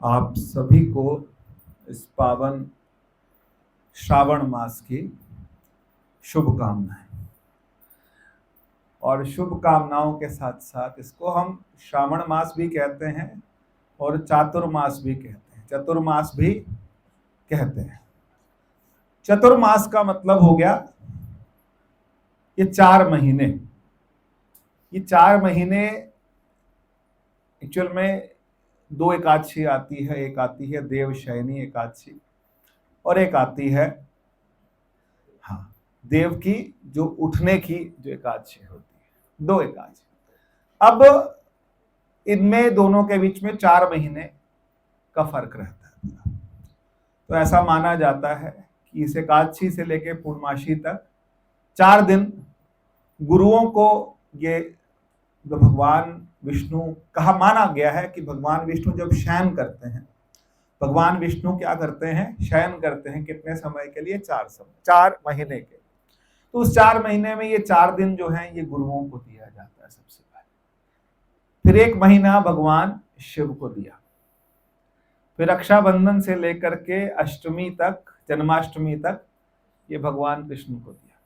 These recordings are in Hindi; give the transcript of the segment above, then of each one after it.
आप सभी को इस पावन श्रावण मास की शुभकामनाएं। और शुभकामनाओं के साथ साथ इसको हम श्रावण मास भी कहते हैं और चातुर्मास भी कहते हैं, चतुर्मास भी कहते हैं। चतुर्मास का मतलब हो गया ये 4 महीने। ये 4 महीने एक्चुअल में 2 एकादशी आती है। एक आती है देवशयनी एकादशी और एक आती है देव की जो उठने की जो एकादशी होती है। 2 एकादशी। अब इनमें दोनों के बीच में 4 महीने का फर्क रहता है। तो ऐसा माना जाता है कि इस एकादशी से लेकर पूर्णमासी तक 4 दिन गुरुओं को ये भगवान विष्णु कहा माना गया है कि भगवान विष्णु जब शयन करते हैं, भगवान विष्णु क्या करते हैं, शयन करते हैं। कितने समय के लिए? 4 महीने के। तो उस 4 महीने में ये 4 दिन जो हैं ये गुरुओं को दिया जाता है सबसे पहले। फिर 1 महीना भगवान शिव को दिया। फिर रक्षाबंधन से लेकर के अष्टमी तक, जन्माष्टमी तक ये भगवान कृष्ण को दिया।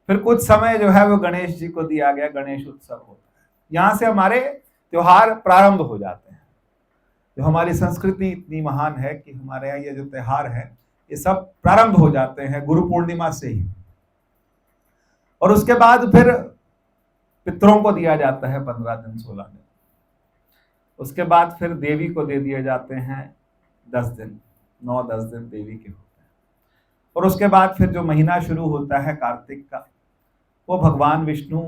फिर कुछ समय जो है वो गणेश जी को दिया गया, गणेश उत्सव होता है। यहां से हमारे त्योहार प्रारंभ हो जाते हैं। जो हमारी संस्कृति इतनी महान है कि हमारे यहाँ ये जो त्योहार है ये सब प्रारंभ हो जाते हैं गुरु पूर्णिमा से ही। और उसके बाद फिर पितरों को दिया जाता है 15 दिन 16 दिन। उसके बाद फिर देवी को दे दिए जाते हैं 10 दिन, 9-10 दिन देवी के होते हैं। और उसके बाद फिर जो महीना शुरू होता है कार्तिक का, वो भगवान विष्णु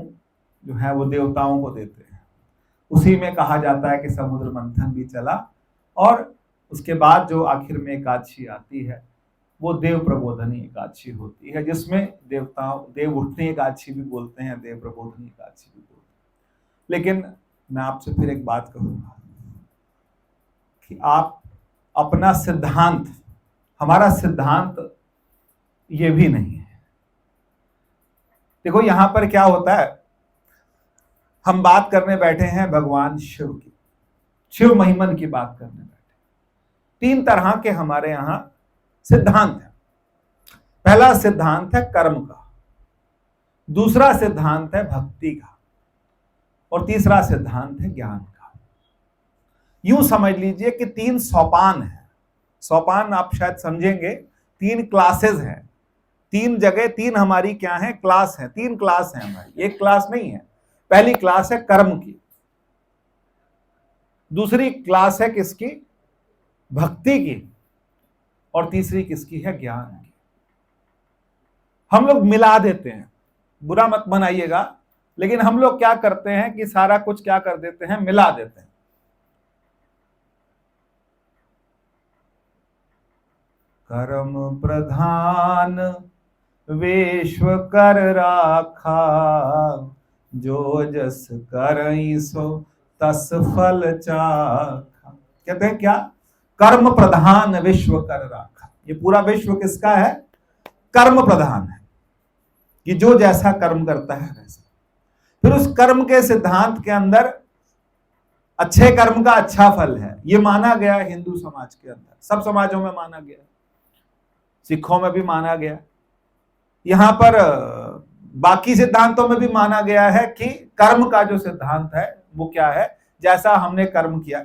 जो है वो देवताओं को देते हैं। उसी में कहा जाता है कि समुद्र मंथन भी चला। और उसके बाद जो आखिर में एकादशी आती है वो देव प्रबोधनी एकादशी होती है, जिसमें देव उठनी एकादशी भी बोलते हैं, देव प्रबोधनी एकादशी भी बोलते हैं। लेकिन मैं आपसे फिर एक बात कहूंगा कि आप अपना सिद्धांत, हमारा सिद्धांत ये भी नहीं है। देखो यहां पर क्या होता है, हम बात करने बैठे हैं भगवान शिव की, शिव महिमन की बात करने बैठे। 3 तरह के हमारे यहां सिद्धांत है। पहला सिद्धांत है कर्म का, दूसरा सिद्धांत है भक्ति का, और तीसरा सिद्धांत है ज्ञान का। यूं समझ लीजिए कि 3 सोपान है। सोपान आप शायद समझेंगे, 3 क्लासेस हैं। 3 जगह 3 हमारी क्या है? क्लास है। 3 क्लास है हमारी, एक क्लास नहीं है। पहली क्लास है कर्म की, दूसरी क्लास है किसकी? भक्ति की, और तीसरी किसकी है? ज्ञान की। हम लोग मिला देते हैं, बुरा मत बनाइएगा, लेकिन हम लोग क्या करते हैं कि सारा कुछ क्या कर देते हैं? मिला देते हैं। कर्म प्रधान विश्व कर राखा, जो जस करई सो तस फल चाखा। कहते हैं क्या? कर्म प्रधान विश्व कर राखा। ये पूरा विश्व किसका है? कर्म प्रधान है, कि जो जैसा कर्म करता है वैसा। फिर उस कर्म के सिद्धांत के अंदर अच्छे कर्म का अच्छा फल है, ये माना गया हिंदू समाज के अंदर। सब समाजों में माना गया, सिखों में भी माना गया, यहां पर बाकी सिद्धांतों में भी माना गया है कि कर्म का जो सिद्धांत है वो क्या है? जैसा हमने कर्म किया,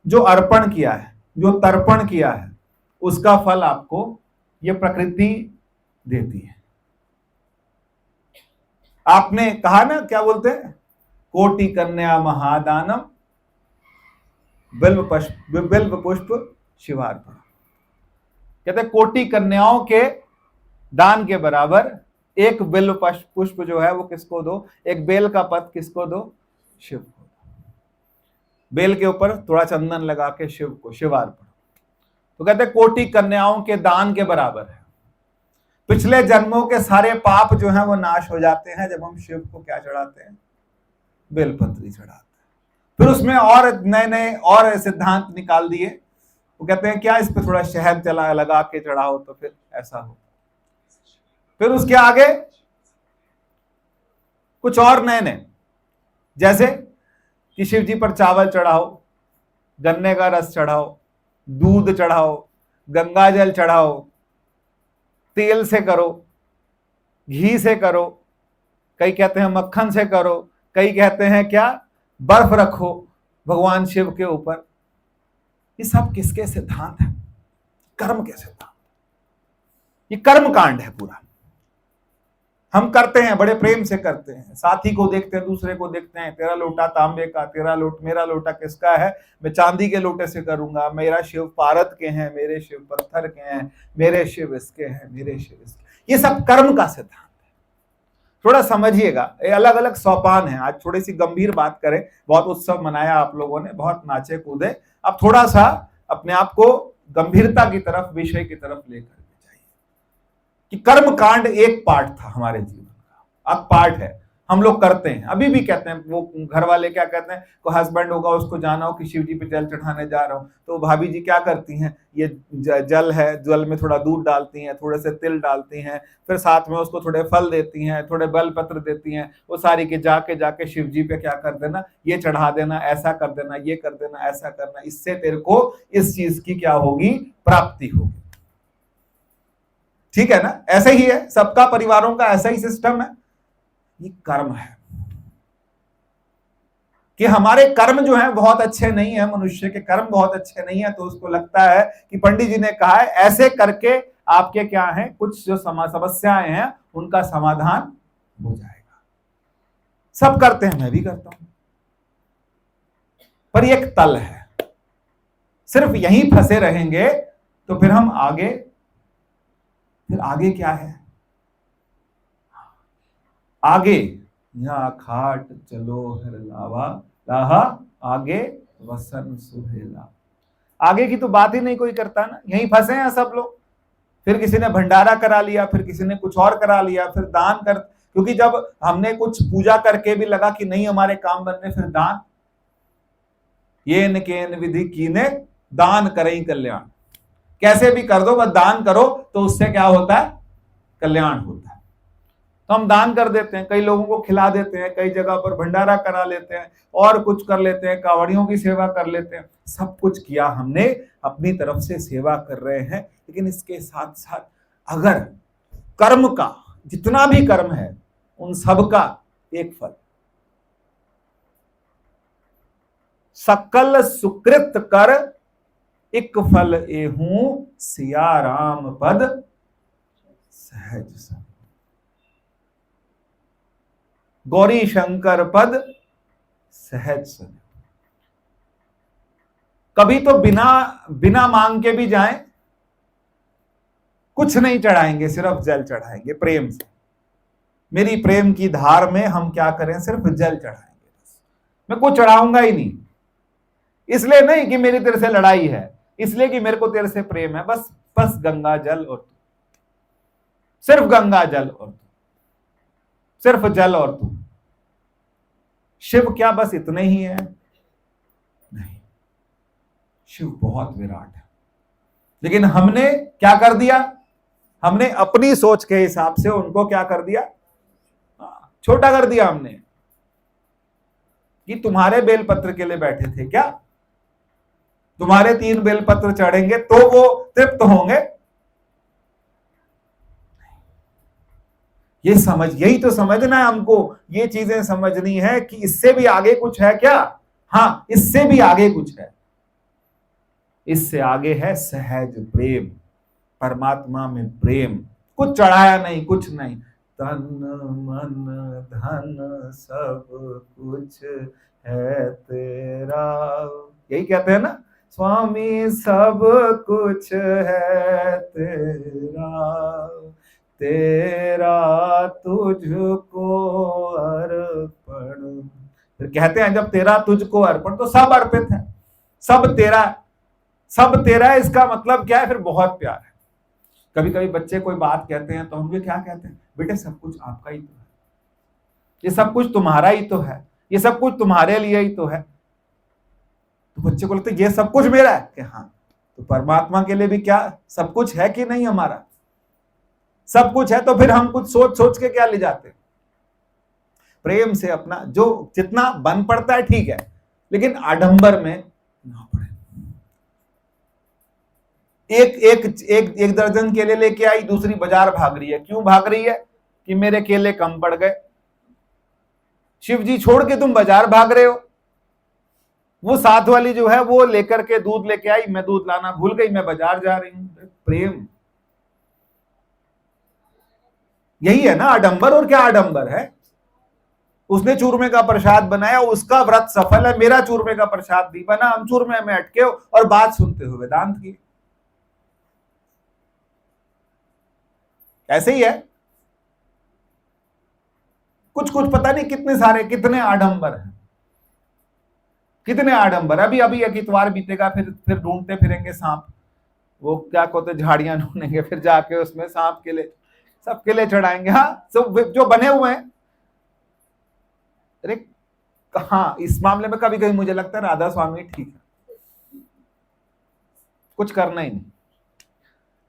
जो अर्पण किया है, जो तर्पण किया है, उसका फल आपको ये प्रकृति देती है। आपने कहा ना, क्या बोलते हैं? कोटि कन्या महादानम बिल्व पुष्प शिवार्पण। कहते हैं कोटि कन्याओं के दान के बराबर एक बिल्व पुष्प जो है वो किसको दो? एक बेल का पत्र किसको दो? शिव को। बेल के ऊपर थोड़ा चंदन लगा के शिव को शिवार्पण। तो कहते हैं कोटि कन्याओं के दान के बराबर है। पिछले जन्मों के सारे पाप जो हैं वो नाश हो जाते हैं जब हम शिव को क्या चढ़ाते हैं? बेलपत्री चढ़ाते हैं। फिर उसमें और नए नए और सिद्धांत निकाल दिए। वो कहते हैं क्या, इस पे थोड़ा शहद चला लगा के चढ़ाओ तो फिर ऐसा हो। फिर उसके आगे कुछ और नए नए, जैसे कि शिव जी पर चावल चढ़ाओ, गन्ने का रस चढ़ाओ, दूध चढ़ाओ, गंगा जल चढ़ाओ, तेल से करो, घी से करो, कई कहते हैं मक्खन से करो, कई कहते हैं क्या बर्फ रखो भगवान शिव के ऊपर। ये सब किसके सिद्धांत है? कर्म के सिद्धांत। ये कर्म कांड है पूरा। हम करते हैं, बड़े प्रेम से करते हैं, साथी को देखते हैं, दूसरे को देखते हैं, तेरा लोटा तांबे का, मेरा लोटा किसका है, मैं चांदी के लोटे से करूंगा, मेरा शिव पारद के हैं, मेरे शिव पत्थर के हैं, मेरे शिव इसके हैं, मेरे शिव इसके। ये सब कर्म का सिद्धांत है। थोड़ा समझिएगा, ये अलग अलग सोपान है। आज थोड़ी सी गंभीर बात करें, बहुत उत्सव मनाया आप लोगों ने, बहुत नाचे कूदे, अब थोड़ा सा अपने आप को गंभीरता की तरफ, विषय की तरफ लेकर कि कर्म कांड एक पार्ट था हमारे जीवन का, अब पार्ट है, हम लोग करते हैं, अभी भी कहते हैं। वो घर वाले क्या कहते हैं, को हस्बैंड होगा उसको जाना हो कि शिव जी पे जल चढ़ाने जा रहा हूं, तो भाभी जी क्या करती हैं, ये जल है, जल में थोड़ा दूध डालती हैं, थोड़े से तिल डालती हैं, फिर साथ में उसको थोड़े फल देती हैं, थोड़े बेल पत्र देती हैं, वो सारी के जाके शिव जी पे क्या कर देना, ये चढ़ा देना, ऐसा कर देना, ये कर देना, ऐसा करना, इससे तेरे को इस चीज की क्या होगी, प्राप्ति होगी। ठीक है ना? ऐसे ही है, सबका परिवारों का ऐसा ही सिस्टम है। ये कर्म है कि हमारे कर्म जो हैं बहुत अच्छे नहीं है, मनुष्य के कर्म बहुत अच्छे नहीं है, तो उसको लगता है कि पंडित जी ने कहा है ऐसे करके आपके क्या है, कुछ जो समस्याएं हैं उनका समाधान हो जाएगा। सब करते हैं, मैं भी करता हूं, पर एक तल है, सिर्फ यहीं फंसे रहेंगे तो फिर हम फिर आगे क्या है, आगे यहाँ खाट चलो हर लावा लाहा, आगे वसन सुहेला। आगे की तो बात ही नहीं कोई करता ना, यहीं फंसे हैं सब लोग। फिर किसी ने भंडारा करा लिया, फिर किसी ने कुछ और करा लिया, फिर दान कर, क्योंकि जब हमने कुछ पूजा करके भी लगा कि नहीं हमारे काम बनने, फिर दान, ये न केन विधि कीने दान करें कल्याण, कैसे भी कर दो बस दान करो, तो उससे क्या होता है, कल्याण होता है। तो हम दान कर देते हैं, कई लोगों को खिला देते हैं, कई जगह पर भंडारा करा लेते हैं, और कुछ कर लेते हैं, कावड़ियों की सेवा कर लेते हैं, सब कुछ किया हमने, अपनी तरफ से सेवा कर रहे हैं। लेकिन इसके साथ साथ अगर कर्म का, जितना भी कर्म है उन सब का एक फल, सकल सुकृत कर एक फल एहूं, सिया राम पद सहज सन, गौरी शंकर पद सहज सन। कभी तो बिना मांग के भी जाएं, कुछ नहीं चढ़ाएंगे, सिर्फ जल चढ़ाएंगे प्रेम से। मेरी प्रेम की धार में हम क्या करें, सिर्फ जल चढ़ाएंगे, मैं कुछ चढ़ाऊंगा ही नहीं। इसलिए नहीं कि मेरी तेरे से लड़ाई है, इसलिए कि मेरे को तेरे से प्रेम है, बस गंगा जल और तू, सिर्फ गंगा जल और तू, सिर्फ जल और तू। शिव क्या बस इतने ही है? नहीं, शिव बहुत विराट है। लेकिन हमने क्या कर दिया, हमने अपनी सोच के हिसाब से उनको क्या कर दिया, छोटा कर दिया हमने। कि तुम्हारे बेलपत्र के लिए बैठे थे क्या, तुम्हारे 3 बेलपत्र चढ़ेंगे तो वो तृप्त होंगे? ये यही तो समझना है हमको, ये चीजें समझनी है कि इससे भी आगे कुछ है क्या। हाँ, इससे भी आगे कुछ है, इससे आगे है सहज प्रेम, परमात्मा में प्रेम। कुछ चढ़ाया नहीं, कुछ नहीं, तन मन धन सब कुछ है तेरा, यही कहते हैं ना, स्वामी सब कुछ है तेरा, तेरा तुझको अर्पण। फिर कहते हैं जब तेरा तुझको अर्पण, तो सब अर्पित है, सब तेरा, सब तेरा है। इसका मतलब क्या है, फिर बहुत प्यार है। कभी कभी बच्चे कोई बात कहते हैं तो हम भी क्या कहते हैं, बेटे सब कुछ आपका ही तो है, ये सब कुछ तुम्हारा ही तो है, ये सब कुछ तुम्हारे लिए ही तो है। तो बच्चे को लगता है ये सब कुछ मेरा है, कि हाँ, तो परमात्मा के लिए भी क्या सब कुछ है कि नहीं, हमारा सब कुछ है। तो फिर हम कुछ सोच सोच के क्या ले जाते हैं, प्रेम से अपना जो जितना बन पड़ता है ठीक है, लेकिन आडंबर में ना पड़े। एक एक एक एक दर्जन केले लेके आई, दूसरी बाजार भाग रही है। क्यों भाग रही है? कि मेरे केले कम पड़ गए। शिव जी छोड़ के तुम बाजार भाग रहे हो। वो साथ वाली जो है वो लेकर के दूध लेके आई, मैं दूध लाना भूल गई, मैं बाजार जा रही हूं। प्रेम यही है ना आडंबर। और क्या आडंबर है? उसने चूरमे का प्रसाद बनाया, उसका व्रत सफल है, मेरा चूरमे का प्रसाद नहीं बना। हम चूरमे में अटके हो और बात सुनते हुए वेदांत की। ऐसे ही है। कुछ कुछ पता नहीं कितने सारे, कितने आडंबर हैं, कितने आडंबर। अभी अभी एक इतवार बीतेगा, फिर ढूंढते फिरेंगे सांप। वो क्या कहते, झाड़ियां ढूंढेंगे, फिर जाके उसमें सांप केले, सब केले चढ़ाएंगे। हाँ, सब जो बने हुए हैं। अरे हाँ, इस मामले में कभी कभी मुझे लगता है राधा स्वामी ठीक है, कुछ करना ही नहीं।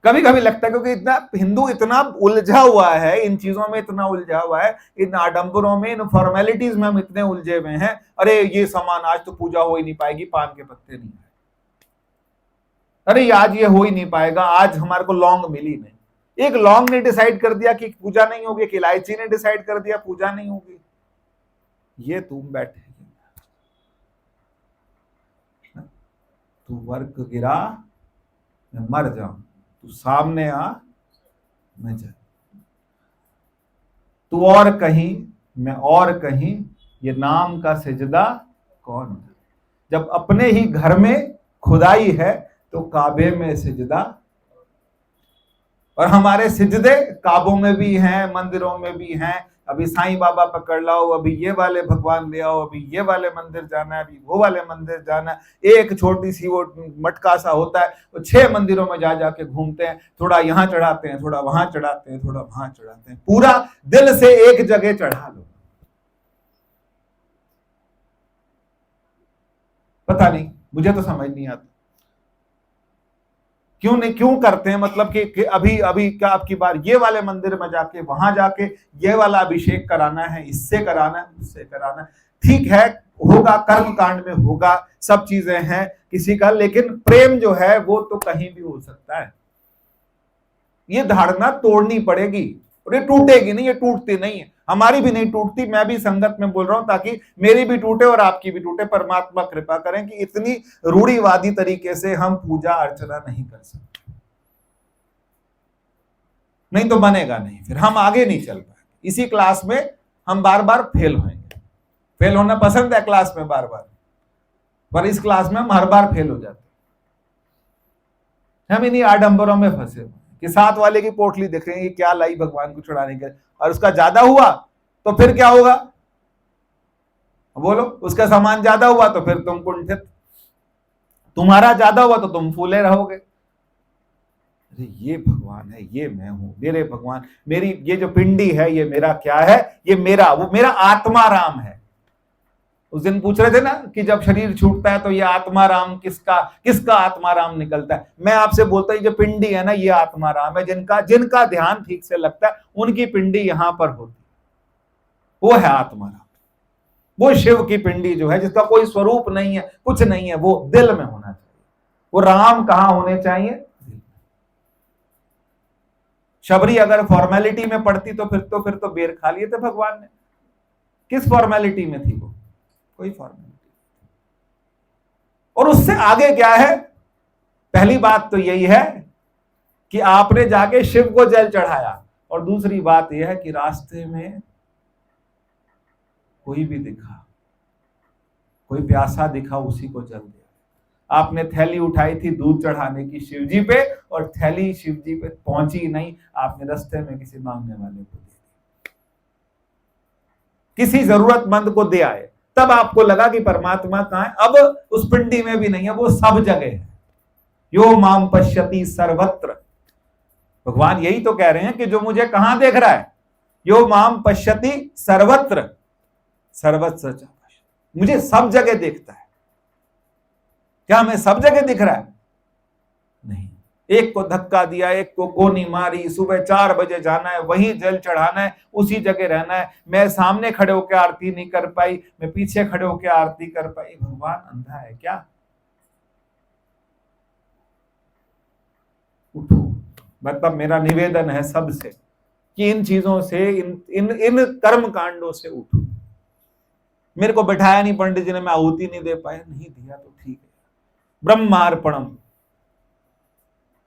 कभी कभी लगता है क्योंकि इतना हिंदू इतना उलझा हुआ है, इन चीजों में इतना उलझा हुआ है, इन आडंबरों में, इन फॉर्मेलिटीज में हम इतने उलझे हुए हैं। अरे ये सामान आज तो पूजा हो ही नहीं पाएगी, पान के पत्ते नहीं है। अरे आज ये हो ही नहीं पाएगा, आज हमारे को लौंग मिली नहीं। एक लौंग ने डिसाइड कर दिया कि पूजा नहीं होगी, कि इलायची ने डिसाइड कर दिया पूजा नहीं होगी। ये तुम बैठे, तू वर्क गिरा मैं मर जाऊं, तू सामने आ मैं जा, तू और कहीं मैं और कहीं, ये नाम का सिजदा कौन? जब अपने ही घर में खुदाई है तो काबे में सिजदा। और हमारे सिजदे काबों में भी हैं, मंदिरों में भी हैं। अभी साईं बाबा पकड़ लाओ, अभी ये वाले भगवान ले आओ, अभी ये वाले मंदिर जाना है, अभी वो वाले मंदिर जाना है। एक छोटी सी वो मटका सा होता है, वो 6 मंदिरों में जा जाके घूमते हैं। थोड़ा यहाँ चढ़ाते हैं, थोड़ा वहां चढ़ाते हैं, थोड़ा वहां चढ़ाते हैं। पूरा दिल से एक जगह चढ़ा लो। पता नहीं, मुझे तो समझ नहीं आता क्यों नहीं, क्यों करते हैं। मतलब कि अभी अभी क्या आपकी बार ये वाले मंदिर में जाके, वहां जाके ये वाला अभिषेक कराना है, इससे कराना है, उससे कराना है। ठीक है, होगा, कर्म कांड में होगा, सब चीजें हैं किसी का, लेकिन प्रेम जो है वो तो कहीं भी हो सकता है। ये धारणा तोड़नी पड़ेगी। और ये टूटेगी नहीं, ये टूटती नहीं है, हमारी भी नहीं टूटती। मैं भी संगत में बोल रहा हूं ताकि मेरी भी टूटे और आपकी भी टूटे। परमात्मा कृपा करें कि इतनी रूढ़िवादी तरीके से हम पूजा अर्चना नहीं कर सकते, नहीं तो बनेगा नहीं, फिर हम आगे नहीं चल पाएंगे। इसी क्लास में हम बार बार फेल होंगे। फेल होना पसंद है क्लास में बार बार, पर इस क्लास में हम हर बार फेल हो जाते हैं। हम इन्हीं आडंबरों में फंसे हुए कि साथ वाले की पोटली देख रहे हैं, ये क्या लाई भगवान को चढ़ाने के, और उसका ज्यादा हुआ तो फिर क्या होगा? बोलो, उसका सामान ज्यादा हुआ तो फिर तुम कुंठित, तुम्हारा ज्यादा हुआ तो तुम फूले रहोगे। अरे ये भगवान है, ये मैं हूं, मेरे भगवान, मेरी ये जो पिंडी है ये मेरा क्या है? ये मेरा, वो मेरा आत्मा राम है। उस दिन पूछ रहे थे ना कि जब शरीर छूटता है तो ये आत्मा राम किसका, किसका आत्मा राम निकलता है? मैं आपसे बोलता हूं, जो पिंडी है ना, ये आत्मा राम है। जिनका जिनका ध्यान ठीक से लगता है उनकी पिंडी यहां पर होती, वो है आत्मा राम। वो शिव की पिंडी जो है, जिसका कोई स्वरूप नहीं है, कुछ नहीं है, वो दिल में होना चाहिए। वो राम कहां होने चाहिए? शबरी अगर फॉर्मेलिटी में पड़ती तो फिर तो बेर खा लिए थे भगवान ने। किस फॉर्मेलिटी में थी वो? कोई फॉर्मेलिटी। और उससे आगे क्या है? पहली बात तो यही है कि आपने जाके शिव को जल चढ़ाया, और दूसरी बात यह है कि रास्ते में कोई भी दिखा, कोई प्यासा दिखा, उसी को जल दिया। आपने थैली उठाई थी दूध चढ़ाने की शिव जी पे, और थैली शिव जी पे पहुंची नहीं, आपने रास्ते में किसी मांगने वाले को दे दी, किसी जरूरतमंद को दे आए। तब आपको लगा कि परमात्मा कहां है? अब उस पिंडी में भी नहीं है, वो सब जगह है। यो माम पश्यति सर्वत्र। भगवान यही तो कह रहे हैं कि जो मुझे कहां देख रहा है? यो माम पश्यति सर्वत्र, सर्वत्र मुझे सब जगह देखता है। क्या हमें सब जगह दिख रहा है? नहीं। एक को धक्का दिया, एक को गोनी मारी, सुबह 4 बजे जाना है, वहीं जल चढ़ाना है, उसी जगह रहना है। मैं सामने खड़े होकर आरती नहीं कर पाई, मैं पीछे खड़े होकर आरती कर पाई। भगवान अंधा है क्या? उठो। मतलब मेरा निवेदन है सबसे कि इन चीजों से, इन कर्म कांडों से उठो। मेरे को बैठाया नहीं पंडित जी ने, मैं आहुति नहीं दे पाया, नहीं दिया तो ठीक है, ब्रह्मार्पणम।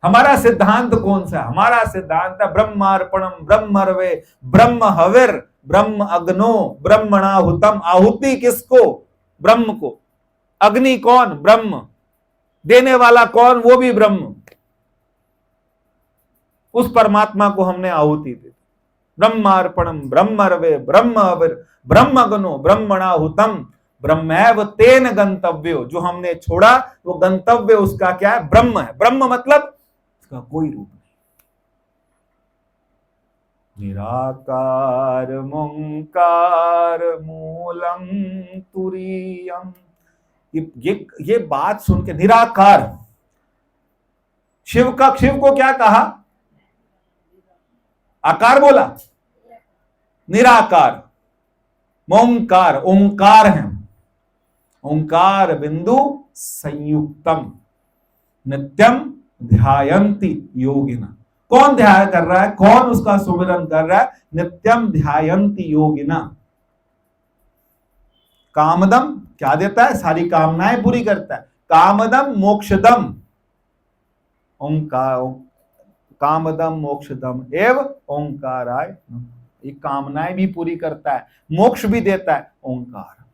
हमारा सिद्धांत कौन सा? हमारा सिद्धांत है ब्रह्मार्पणम, ब्रह्मर्वे, ब्रह्म हविर, ब्रह्म अग्नो, ब्रह्मणाहुतम। आहुति किसको? ब्रह्म को। अग्नि कौन? ब्रह्म। देने वाला कौन? वो भी ब्रह्म। उस परमात्मा को हमने आहुति दी। ब्रह्मार्पणम, ब्रह्मर्वे, ब्रह्म हविर, ब्रह्म अग्नो, ब्रह्मणाहुतम, ब्रह्मैव तेन गंतव्यो। जो हमने छोड़ा वो गंतव्य उसका क्या है? ब्रह्म है। ब्रह्म मतलब उसका कोई रूप नहीं। निराकार मोंकार मूलम तुरीयम। ये बात सुन के, निराकार, शिव को क्या कहा? आकार बोला, निराकार। मोंकार, ओंकार है, ओंकार बिंदु संयुक्तम, नित्यम ध्यायन्ति योगिना। कौन ध्यान कर रहा है? कौन उसका सुमिरन कर रहा है? नित्यम ध्यायन्ति योगिना। कामदम क्या देता है? सारी कामनाएं पूरी करता है। कामदम मोक्षदम, ओंकार, कामदम मोक्षदम एव ओंकाराय। ये कामनाएं भी पूरी करता है, मोक्ष भी देता है, ओंकार।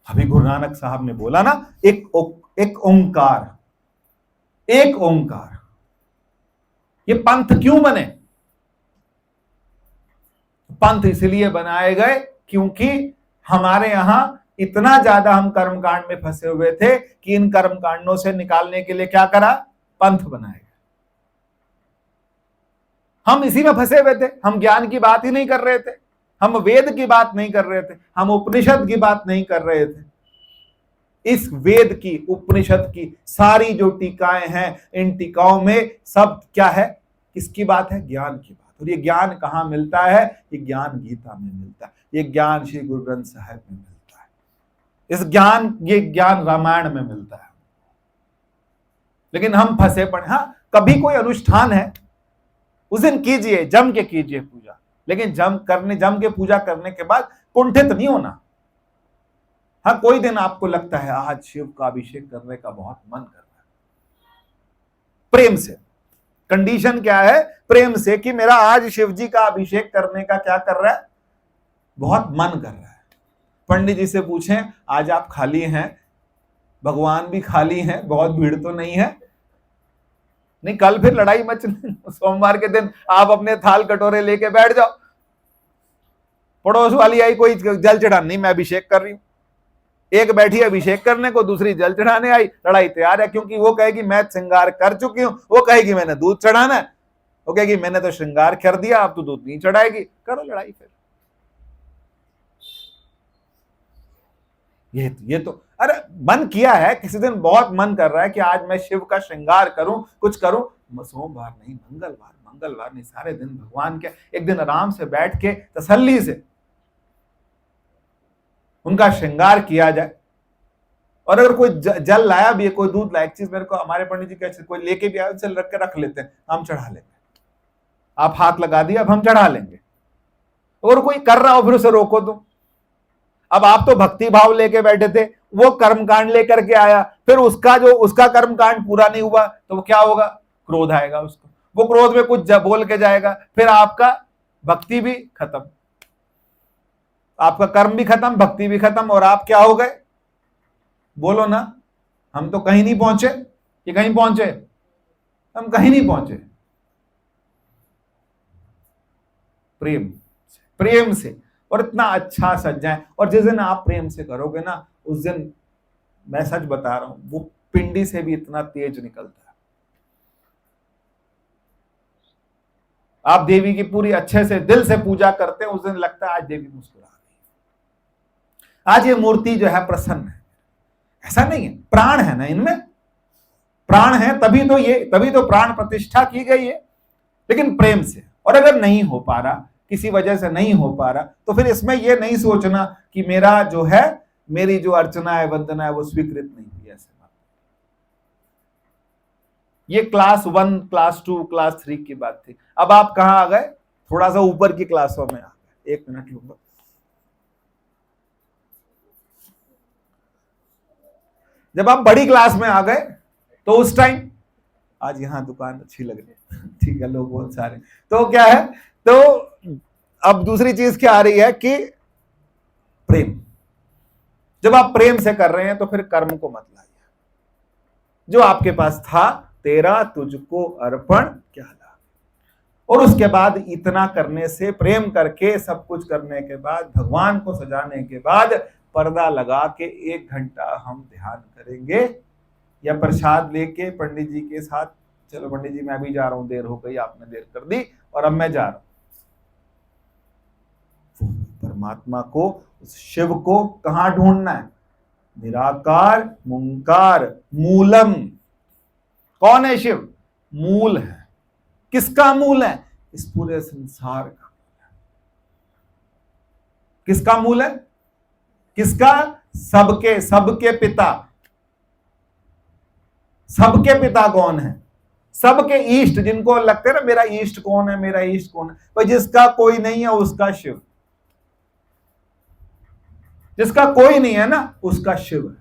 अभी गुरु नानक साहब ने बोला ना, एक ओंकार, एक ओंकार। ये पंथ क्यों बने? पंथ इसलिए बनाए गए क्योंकि हमारे यहां इतना ज्यादा हम कर्मकांड में फंसे हुए थे कि इन कर्मकांडों से निकालने के लिए क्या करा? पंथ बनाए गए। हम इसी में फंसे हुए थे। हम ज्ञान की बात ही नहीं कर रहे थे, हम वेद की बात नहीं कर रहे थे, हम उपनिषद की बात नहीं कर रहे थे। इस वेद की, उपनिषद की सारी जो टीकाएं हैं, इन टीकाओं में सब क्या है? किसकी बात है? ज्ञान की बात। और ये ज्ञान कहां मिलता है? ये ज्ञान गीता में मिलता है, ये ज्ञान श्री गुरु ग्रंथ साहिब में मिलता है, ये ज्ञान रामायण में मिलता है। लेकिन हम फंसे पड़े। हाँ, कभी कोई अनुष्ठान है उस दिन कीजिए, जम के कीजिए पूजा, लेकिन जम के पूजा करने के बाद कुंठित नहीं होना। हाँ, कोई दिन आपको लगता है आज शिव का अभिषेक करने का बहुत मन कर रहा है, प्रेम से। कंडीशन क्या है? प्रेम से, कि मेरा आज शिव जी का अभिषेक करने का क्या कर रहा है? बहुत मन कर रहा है। पंडित जी से पूछें, आज आप खाली हैं? भगवान भी खाली हैं, बहुत भीड़ तो नहीं है? नहीं, कल फिर लड़ाई मच सोमवार के दिन आप अपने थाल कटोरे लेके बैठ जाओ। पड़ोस वाली आई, कोई जल चढ़ाने, नहीं मैं अभिषेक कर रही हूं। एक बैठी अभिषेक करने को, दूसरी जल चढ़ाने आई, लड़ाई तैयार है। क्योंकि वो कहेगी मैं श्रृंगार कर चुकी हूं, वो कहेगी मैंने दूध चढ़ाना है, वो कहेगी मैंने तो श्रृंगार कर दिया, अब तो दूध नहीं चढ़ाएगी। करो लड़ाई फिर। ये तो अरे मन किया है, किसी दिन बहुत मन कर रहा है कि आज मैं शिव का श्रृंगार करूं, कुछ करूं। सोमवार नहीं, मंगलवार नहीं, सारे दिन भगवान के, एक दिन आराम से बैठ के तसल्ली से उनका श्रृंगार किया जाए। और अगर कोई जल लाया भी है, कोई दूध लाया, एक चीज मेरे को हमारे पंडित जी कहते, कोई लेके भी आया, चल रख लेते हैं, हम चढ़ा लेंगे। आप हाथ लगा दिया, अब हम चढ़ा लेंगे। और कोई कर रहा हो फिर उसे रोको दो। अब आप तो भक्ति भाव लेके बैठे थे, वो कर्मकांड लेकर के आया, फिर उसका कर्मकांड पूरा नहीं हुआ तो वो क्या होगा? क्रोध आएगा उसको, वो क्रोध में कुछ बोल के जाएगा, फिर आपका भक्ति भी खत्म, आपका कर्म भी खत्म, भक्ति भी खत्म, और आप क्या हो गए? बोलो ना, हम तो कहीं नहीं पहुंचे। कि कहीं पहुंचे? हम कहीं नहीं पहुंचे। प्रेम से और इतना अच्छा सजाएं। और जिस दिन आप प्रेम से करोगे ना, उस दिन मैं सच बता रहा हूं, वो पिंडी से भी इतना तेज निकलता है। आप देवी की पूरी अच्छे से दिल से पूजा करते हैं, उस दिन लगता है आज देवी मुस्कुरा रही है, आज ये मूर्ति जो है प्रसन्न है। ऐसा नहीं है, प्राण है ना इनमें, प्राण है, तभी तो प्राण प्रतिष्ठा की गई है, लेकिन प्रेम से। और अगर नहीं हो पा रहा, किसी वजह से नहीं हो पा रहा, तो फिर इसमें यह नहीं सोचना कि मेरा जो है, मेरी जो अर्चना है, वंदना है, वो स्वीकृत नहीं हुई। ऐसे बात ये क्लास 1, क्लास 2, क्लास 3 की बात थी। अब आप कहां आ गए? थोड़ा सा ऊपर की क्लासों में आ गए। 1 मिनट लूंगा। जब आप बड़ी क्लास में आ गए तो उस टाइम, आज यहां दुकान अच्छी लग रही है, ठीक है, लोग बहुत सारे, तो क्या है, तो अब दूसरी चीज क्या आ रही है कि प्रेम। जब आप प्रेम से कर रहे हैं तो फिर कर्म को मत लाइए। जो आपके पास था, तेरा तुझको अर्पण क्या ला। और उसके बाद इतना करने से, प्रेम करके सब कुछ करने के बाद, भगवान को सजाने के बाद पर्दा लगा के 1 घंटा हम ध्यान करेंगे, या प्रसाद लेके पंडित जी के साथ, चलो पंडित जी मैं भी जा रहा हूं, देर हो गई, आपने देर कर दी और अब मैं जा रहा हूं। परमात्मा को, उस शिव को कहां ढूंढना है? निराकार, मुंकार, मूलम। कौन है शिव? मूल है। किसका मूल है? इस पूरे संसार का। किसका मूल है? किसका? सबके, सबके पिता। सबके पिता कौन है? सबके ईष्ट, जिनको लगते है ना मेरा ईष्ट कौन है, मेरा ईष्ट कौन है, भाई जिसका कोई नहीं है उसका शिव। जिसका कोई नहीं है ना उसका शिव है।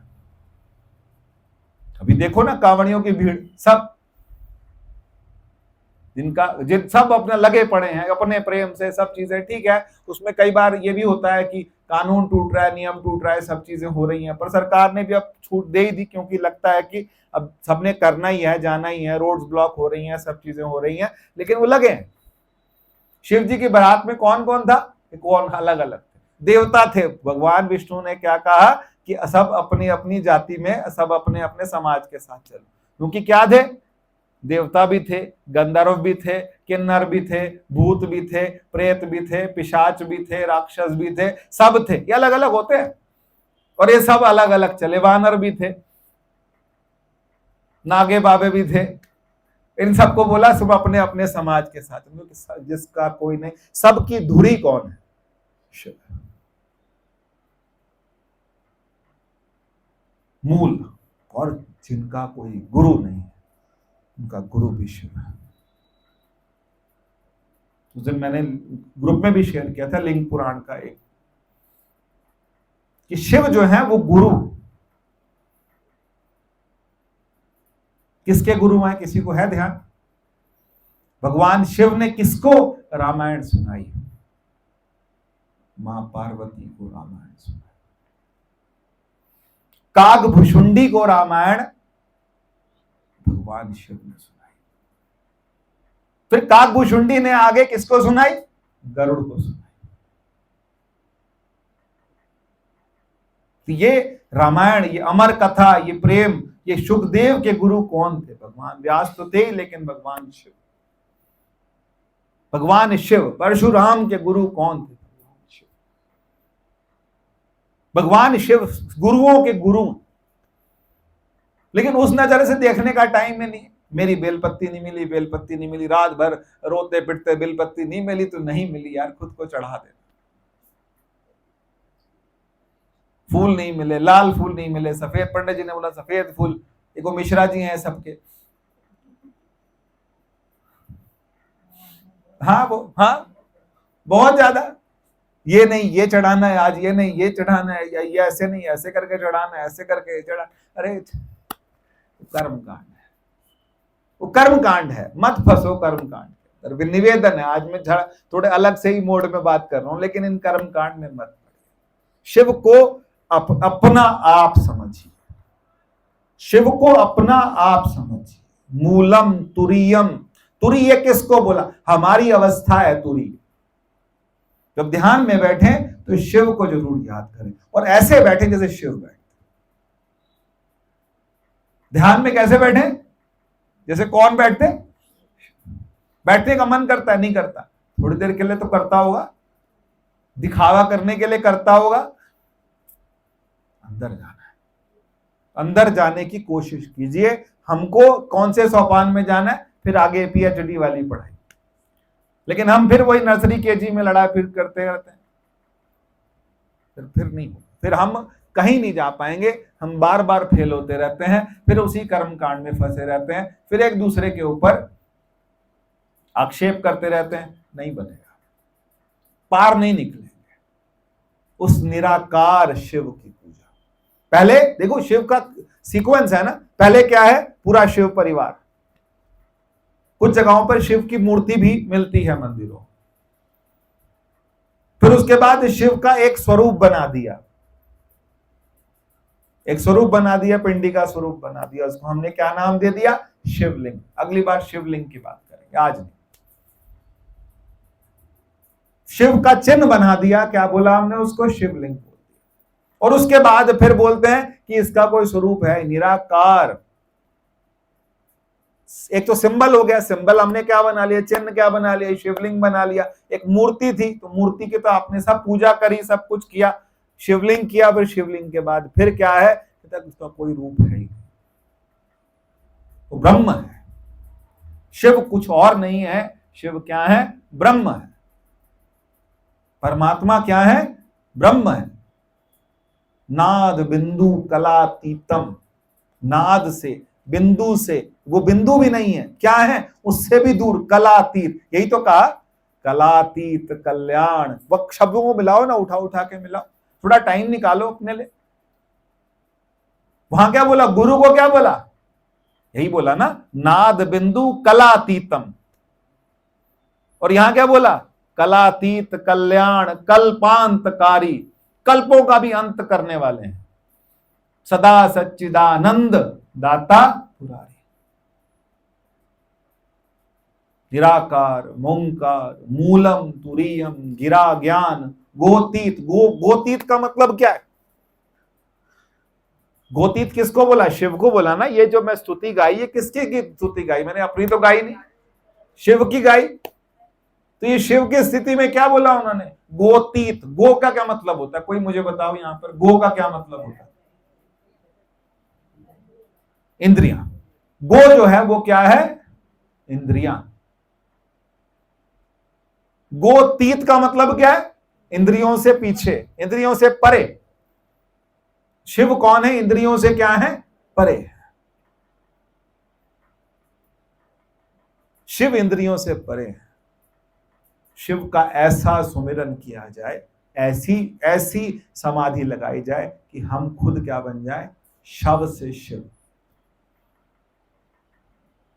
अभी देखो ना कांवड़ियों की भीड़, सब जिन सब अपने लगे पड़े हैं अपने प्रेम से, सब चीजें ठीक है। उसमें कई बार ये भी होता है कि कानून टूट रहा है, नियम टूट रहा है, सब चीजें हो रही हैं, पर सरकार ने भी अब छूट दे ही दी, क्योंकि लगता है कि अब सबने करना ही है, जाना ही है, रोड्स ब्लॉक हो रही हैं, सब चीजें हो रही हैं, लेकिन वो लगे हैं। शिव जी की बारात में कौन कौन था? कौन अलग अलग थे, देवता थे। भगवान विष्णु ने क्या कहा कि सब अपनी अपनी जाति में, सब अपने अपने समाज के साथ चलो, क्योंकि क्या थे? देवता भी थे, गंधर्व भी थे, किन्नर भी थे, भूत भी थे, प्रेत भी थे, पिशाच भी थे, राक्षस भी थे, सब थे। ये अलग अलग होते हैं और ये सब अलग अलग चले। वानर भी थे, नागे बाबे भी थे। इन सबको बोला सब अपने अपने समाज के साथ, जिसका कोई नहीं, सबकी धुरी कौन है? शिव। मूल। और जिनका कोई गुरु नहीं, उनका गुरु भी शिव है। उस दिन मैंने ग्रुप में भी शेयर किया था लिंग पुराण का एक, कि शिव जो है वो गुरु। किसके गुरु हैं? किसी को है ध्यान? भगवान शिव ने किसको रामायण सुनाई? मां पार्वती को रामायण सुनाई। कागभुषुंडी को रामायण भगवान शिव ने सुनाई। फिर कागभुषुंडी ने आगे किसको सुनाई? गरुड़ को सुनाई। तो ये रामायण, ये अमर कथा, ये प्रेम, ये सुखदेव के गुरु कौन थे? भगवान व्यास तो थे, लेकिन भगवान शिव। भगवान शिव। परशुराम के गुरु कौन थे? भगवान शिव गुरुओं के गुरु। लेकिन उस नजर से देखने का टाइम में नहीं। मेरी बेलपत्ती नहीं मिली, बेलपत्ती नहीं मिली, रात भर रोते पिटते, बेलपत्ती नहीं मिली तो नहीं मिली यार, खुद को चढ़ा दे। फूल नहीं मिले, लाल फूल नहीं मिले, सफेद, पंडित जी ने बोला सफेद फूल। देखो मिश्रा जी हैं सबके, हाँ वो, हाँ बहुत ज्यादा, ये नहीं ये चढ़ाना है आज, ये नहीं ये चढ़ाना है, या ये ऐसे नहीं ऐसे करके चढ़ाना है, ऐसे करके चढ़ा। अरे कर्म कांड है, वो कर्म कांड है, मत फंसो कर्म कांड। निवेदन है, आज मैं थोड़े अलग से ही मोड में बात कर रहा हूं, लेकिन इन कर्म कांड में मत। शिव को अपना आप समझिए। शिव को अपना आप समझिए। मूलम तुरीयम। तुरीय किसको बोला? हमारी अवस्था है तुरी। जब ध्यान में बैठे तो शिव को जरूर याद करें, और ऐसे बैठे जैसे शिव बैठे। ध्यान में कैसे बैठे? जैसे कौन बैठते? बैठने का मन करता है? नहीं करता। थोड़ी देर के लिए तो करता होगा, दिखावा करने के लिए करता होगा। अंदर जाना है, अंदर जाने की कोशिश कीजिए। हमको कौन से सोपान में जाना है? फिर आगे पीएचडी वाली पढ़ाई। लेकिन हम फिर वही नर्सरी केजी में लड़ा फिर करते रहते हैं। फिर नहीं हो। फिर हम कहीं नहीं जा पाएंगे। हम बार बार फेल होते रहते हैं, फिर उसी कर्म कांड में फंसे रहते हैं, फिर एक दूसरे के ऊपर आक्षेप करते रहते हैं। नहीं बनेगा, पार नहीं निकलेंगे उस निराकार शिव की पूजा। पहले देखो शिव का सीक्वेंस है ना, पहले क्या है, पूरा शिव परिवार। कुछ जगहों पर शिव की मूर्ति भी मिलती है मंदिरों। फिर उसके बाद शिव का एक स्वरूप बना दिया, एक स्वरूप बना दिया, पिंडी का स्वरूप बना दिया। उसको हमने क्या नाम दे दिया, शिवलिंग। अगली बार शिवलिंग की बात करेंगे, आज नहीं। शिव का चिन्ह बना दिया, क्या बोला हमने उसको, शिवलिंग बोल दिया। और उसके बाद फिर बोलते हैं कि इसका कोई स्वरूप है, निराकार। एक तो सिंबल हो गया, सिंबल हमने क्या बना लिया, चिन्ह क्या बना लिया, शिवलिंग बना लिया। एक मूर्ति थी, तो मूर्ति की तो आपने सब पूजा करी, सब कुछ किया, शिवलिंग किया। फिर शिवलिंग के बाद फिर क्या है, उसका कोई रूप है ही, वो ब्रह्म है। शिव कुछ और नहीं है, शिव क्या है, ब्रह्म है। परमात्मा क्या है, ब्रह्म है। नाद बिंदु कलातीतम, नाद से, बिंदु से, वो बिंदु भी नहीं है, क्या है, उससे भी दूर, कलातीत। यही तो कहा, कलातीत कल्याण। वह शब्दों को मिलाओ ना, उठा उठा के मिलाओ, थोड़ा टाइम निकालो अपने लिए। वहां क्या बोला, गुरु को क्या बोला, यही बोला ना, नाद बिंदु कलातीतम। और यहां क्या बोला, कलातीत कल्याण कल्पांतकारी, कल्पों का भी अंत करने वाले हैं। सदा सच्चिदानंद दाता पुरारी, निराकार मोंकार मूलम तुरीयम गिरा ज्ञान गोतीत। गोतीत का मतलब क्या है, गोतीत किसको बोला, शिव को बोला ना। ये जो मैं स्तुति गाई, ये किसकी स्तुति गाई, मैंने अपनी तो गाई नहीं, शिव की गाई। तो ये शिव की स्थिति में क्या बोला उन्होंने, गोतीत। गो का क्या मतलब होता है, कोई मुझे बताओ यहां पर, गो का क्या मतलब होता है, इंद्रियां। गो जो है वो क्या है, इंद्रियां। गोतीत का मतलब क्या है, इंद्रियों से पीछे, इंद्रियों से परे। शिव कौन है, इंद्रियों से क्या है, परे। शिव इंद्रियों से परे है। शिव का ऐसा सुमिरन किया जाए, ऐसी ऐसी समाधि लगाई जाए कि हम खुद क्या बन जाए, शव से शिव।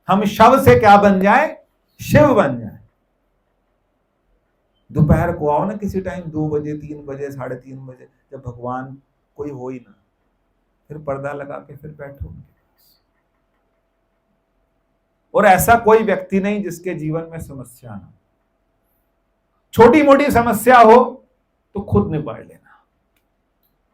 हम शव से क्या बन जाए, शिव बन जाए। दोपहर को आओ ना किसी टाइम, 2 बजे 3 बजे 3:30 बजे, जब भगवान कोई हो ही ना, फिर पर्दा लगा के फिर बैठो उनके पास। और ऐसा कोई व्यक्ति नहीं जिसके जीवन में समस्या ना, छोटी मोटी समस्या हो तो खुद निपट लेना।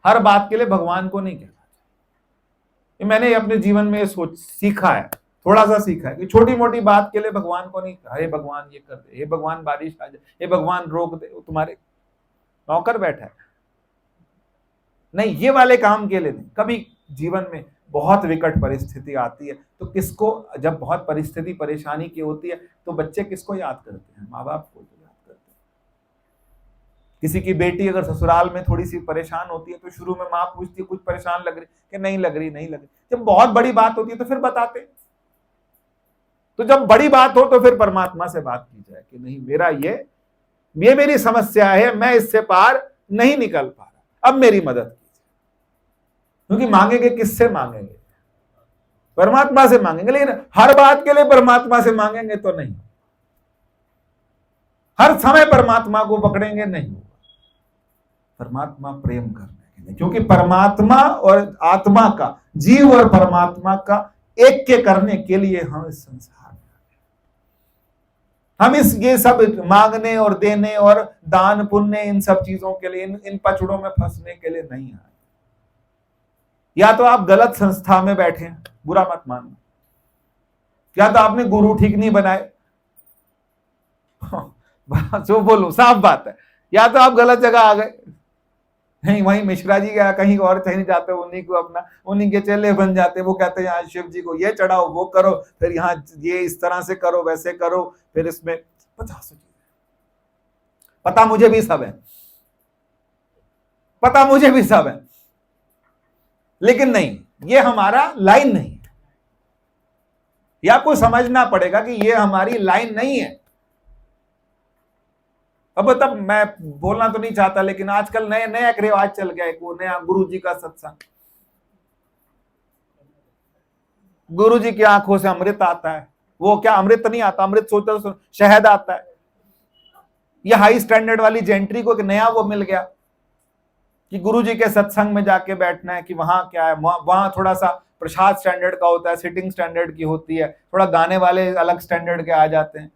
हर बात के लिए भगवान को नहीं कहना चाहिए। मैंने अपने जीवन में सोच सीखा है, थोड़ा सा सीखा है कि छोटी मोटी बात के लिए भगवान को नहीं, हे भगवान ये कर दे, हे भगवान बारिश आ जाए, हे भगवान रोक दे, वो तुम्हारे नौकर बैठा है, नहीं, ये वाले काम के लिए नहीं। कभी जीवन में बहुत विकट परिस्थिति आती है तो किसको, जब बहुत परिस्थिति परेशानी की होती है तो बच्चे किसको याद करते हैं, माँ बाप को याद करते हैं। किसी की बेटी अगर ससुराल में थोड़ी सी परेशान होती है तो शुरू में माँ पूछती है कुछ परेशान लग रही, कि नहीं लग रही, नहीं लग रही। जब बहुत बड़ी बात होती है तो फिर बताते। तो जब बड़ी बात हो तो फिर परमात्मा से बात की जाए कि नहीं, मेरा ये मेरी समस्या है, मैं इससे पार नहीं निकल पा रहा, अब मेरी मदद कीजिए। क्योंकि मांगेंगे किससे, मांगेंगे परमात्मा से मांगेंगे। लेकिन हर बात के लिए परमात्मा से मांगेंगे तो नहीं, हर समय परमात्मा को पकड़ेंगे नहीं। परमात्मा प्रेम करने के लिए, क्योंकि परमात्मा और आत्मा का, जीव और परमात्मा का एक के करने के लिए हम इस संसार में, हम इस ये सब मांगने और देने और दान पुण्य इन सब चीजों के लिए, इन पचड़ों में फंसने के लिए नहीं आए। या तो आप गलत संस्था में बैठे हैं, बुरा मत मानना, या तो आपने गुरु ठीक नहीं बनाए, जो बोलूं साफ बात है, या तो आप गलत जगह आ गए, नहीं वहीं मिश्रा जी गया, कहीं और कहीं जाते, उन्हीं को अपना, उन्हीं के चेले बन जाते। वो कहते हैं यहाँ शिव जी को ये चढ़ाओ, वो करो, फिर यहाँ ये इस तरह से करो, वैसे करो, फिर इसमें 50 चीजें। पता मुझे भी सब है, पता मुझे भी सब है, लेकिन नहीं, ये हमारा लाइन नहीं है। ये आपको समझना पड़ेगा कि ये हमारी लाइन नहीं है। अब तब मैं बोलना तो नहीं चाहता, लेकिन आजकल नए नए एक रिवाज चल गया है, वो नया गुरु जी का सत्संग। गुरु जी की आंखों से अमृत आता है। वो क्या अमृत नहीं आता, अमृत सोचता तो शहद आता है। ये हाई स्टैंडर्ड वाली जेंट्री को एक नया वो मिल गया कि गुरु जी के सत्संग में जाके बैठना है, कि वहां क्या है, वहां थोड़ा सा प्रसाद स्टैंडर्ड का होता है, सिटिंग स्टैंडर्ड की होती है, थोड़ा गाने वाले अलग स्टैंडर्ड के आ जाते हैं।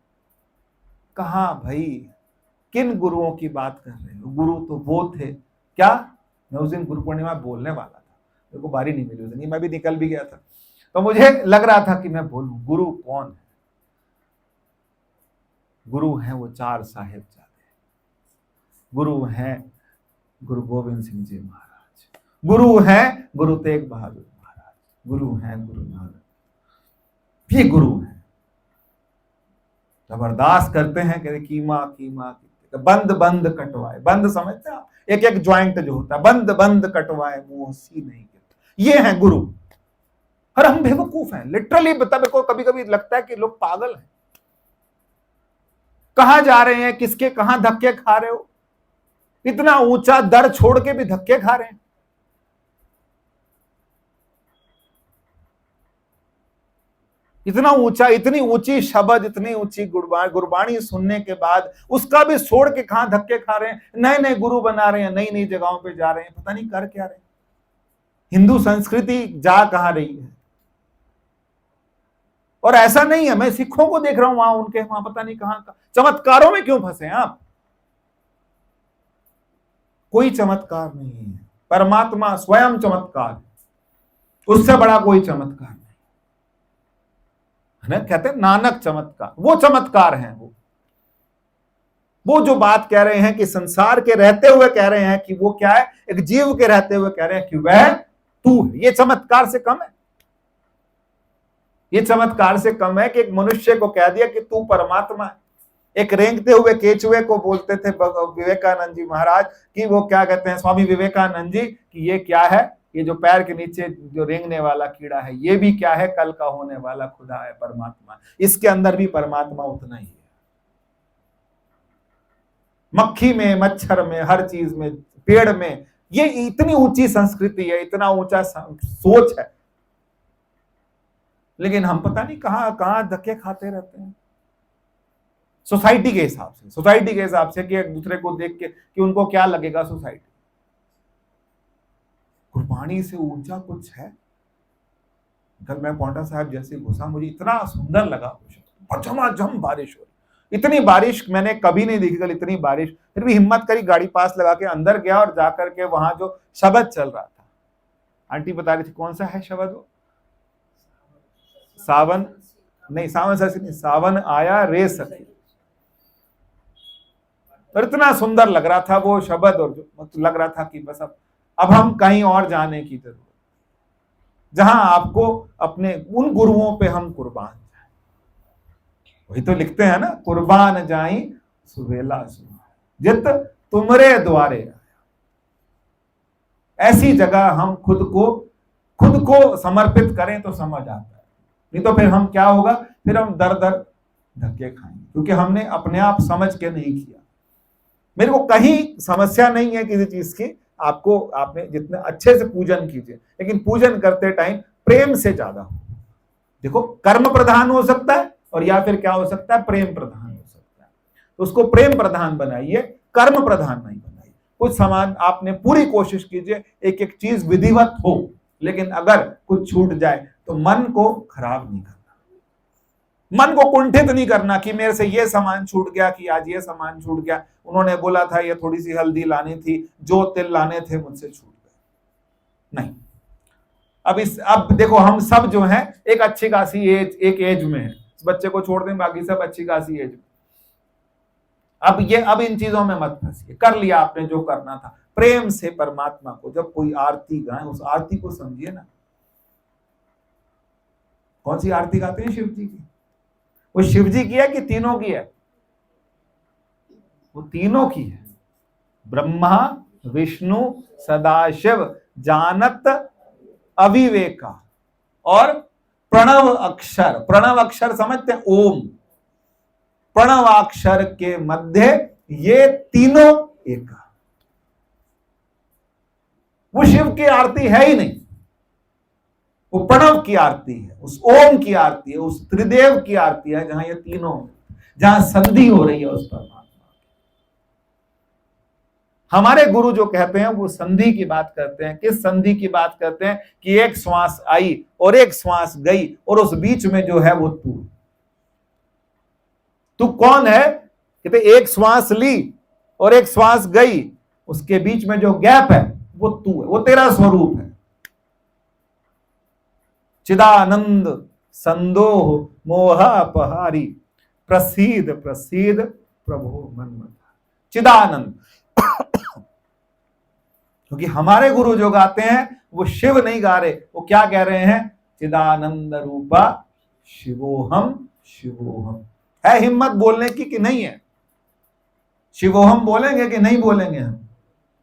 कहाँ भाई, किन गुरुओं की बात कर रहे हो? गुरु तो वो थे क्या? मैं उस दिन गुरु पूर्णिमा बोलने वाला था, मेरे को बारी नहीं मिली उस दिन, मैं भी निकल भी गया था, तो मुझे लग रहा था कि मैं बोलूं गुरु कौन है। गुरु हैं वो चार साहिबजादे, गुरु हैं गुरु गोविंद सिंह जी महाराज, गुरु हैं गुरु तेग बहादुर महाराज, गुरु हैं गुरु नानक, ये गुरु हैं। जबरदस्त करते हैं, कहते कीमा कीमा बंद बंद कटवाए, बंद समझते हैं, एक एक ज्वाइंट जो होता है, बंद बंद कटवाए मुंह सी नहीं गिरता, ये है गुरु। और हम बेवकूफ हैं लिटरली। बता, मेरे को कभी कभी लगता है कि लोग पागल हैं। कहां जा रहे हैं, किसके कहां धक्के खा रहे हो? इतना ऊंचा दर छोड़ के भी धक्के खा रहे हैं। इतना ऊंचा, इतनी ऊंची शब्द, इतनी ऊंची गुरबाणी सुनने के बाद उसका भी छोड़ के कहां धक्के खा रहे हैं, नए नए गुरु बना रहे हैं, नई नई जगहों पे जा रहे हैं, पता नहीं कर क्या रहे हैं। हिंदू संस्कृति जा कहां रही है? और ऐसा नहीं है, मैं सिखों को देख रहा हूं वहां, उनके वहां पता नहीं कहां का चमत्कारों में क्यों फंसे हैं आप? कोई चमत्कार नहीं है, परमात्मा स्वयं चमत्कार है, उससे बड़ा कोई चमत्कार नहीं है ना। कहते हैं नानक चमत्कार, वो चमत्कार हैं। वो जो बात कह रहे हैं कि संसार के रहते हुए कह रहे हैं कि वो क्या है, एक जीव के रहते हुए कह रहे हैं कि वह तू है, ये चमत्कार से कम है। ये चमत्कार से कम है कि एक मनुष्य को कह दिया कि तू परमात्मा है। एक रेंगते हुए केचुए को बोलते थे विवेकानंद जी महाराज कि वो क्या कहते हैं, स्वामी विवेकानंद जी, कि ये क्या है, ये जो पैर के नीचे जो रेंगने वाला कीड़ा है, ये भी क्या है, कल का होने वाला खुदा है, परमात्मा। इसके अंदर भी परमात्मा उतना ही है। मक्खी में, मच्छर में, हर चीज में, पेड़ में, ये इतनी ऊंची संस्कृति है, इतना ऊंचा सोच है, लेकिन हम पता नहीं कहां कहां धक्के खाते रहते हैं। सोसाइटी के हिसाब से कि एक दूसरे को देख के कि उनको क्या लगेगा सोसाइटी। गुरबाणी से ऊंचा कुछ है? कल मैं पौंटा साहब जैसे घुसा, मुझे इतना सुंदर लगा, झमाझम बारिश हो रही, इतनी बारिश मैंने कभी नहीं देखी कल, इतनी बारिश। फिर भी हिम्मत करी, गाड़ी पास लगा के अंदर गया और जाकर के वहां जो शब्द चल रहा था, आंटी बता रही थी कौन सा है शब्द वो, सावन नहीं, सावन सच नहीं, सावन आया रे सखी। और इतना सुंदर लग रहा था वो शब्द, और लग रहा था कि बस अब हम कहीं और जाने की जरूरत, जहां आपको अपने उन गुरुओं पे हम कुर्बान जाए। वही तो लिखते हैं ना, कुर्बान जाई सुवेला जित तुमरे द्वारे आया। ऐसी जगह हम खुद को समर्पित करें तो समझ आता है, नहीं तो फिर हम क्या होगा, फिर हम दर दर धक्के खाएंगे, क्योंकि हमने अपने आप समझ के नहीं किया। मेरे को कहीं समस्या नहीं है किसी चीज की, आपने जितने अच्छे से पूजन कीजिए, लेकिन पूजन करते टाइम प्रेम से ज्यादा हो। देखो, कर्म प्रधान हो सकता है और या फिर क्या हो सकता है, प्रेम प्रधान हो सकता है। तो उसको प्रेम प्रधान बनाइए, कर्म प्रधान नहीं बनाइए। कुछ सामान आपने पूरी कोशिश कीजिए, एक एक चीज विधिवत हो, लेकिन अगर कुछ छूट जाए तो मन को खराब नहीं करना, मन को कुंठित नहीं करना कि मेरे से ये सामान छूट गया, कि आज ये सामान छूट गया, उन्होंने बोला था ये थोड़ी सी हल्दी लानी थी, जो तिल लाने थे मुझसे छूट गए। नहीं, अब देखो, हम सब जो हैं एक अच्छी खासी एक एज में है, इस बच्चे को छोड़ दें, बाकी सब अच्छी खासी एज में। अब इन चीजों में मत फंसिए। कर लिया आपने जो करना था, प्रेम से परमात्मा को जब कोई आरती गाए, उस आरती को समझिए ना। कौन सी आरती गाते हैं? शिव जी की। वो शिव जी की है कि तीनों की है? वो तीनों की है। ब्रह्मा विष्णु सदाशिव जानत अविवेका और प्रणव अक्षर। प्रणव अक्षर समझते हैं, ओम, प्रणवाक्षर के मध्य ये तीनों एक। वो शिव की आरती है ही नहीं, वो प्रणव की आरती है, उस ओम की आरती है, उस त्रिदेव की आरती है, जहां ये तीनों, जहां संधि हो रही है उस परमात्मा। हमारे गुरु जो कहते हैं वो संधि की बात करते हैं। किस संधि की बात करते हैं? कि एक श्वास आई और एक श्वास गई और उस बीच में जो है वो तू कौन है? कहते एक श्वास ली और एक श्वास गई, उसके बीच में जो गैप है वो तू है, वो तेरा स्वरूप है। चिदानंद संदोह मोहापहारी प्रसीद प्रसीद प्रभो मनमता। चिदानंद, क्योंकि हमारे गुरु जो गाते हैं वो शिव नहीं गा रहे, वो क्या कह रहे हैं? चिदानंद रूपा शिवोहम शिवोहम। है हिम्मत बोलने की कि नहीं है? शिवोहम बोलेंगे कि नहीं बोलेंगे हम?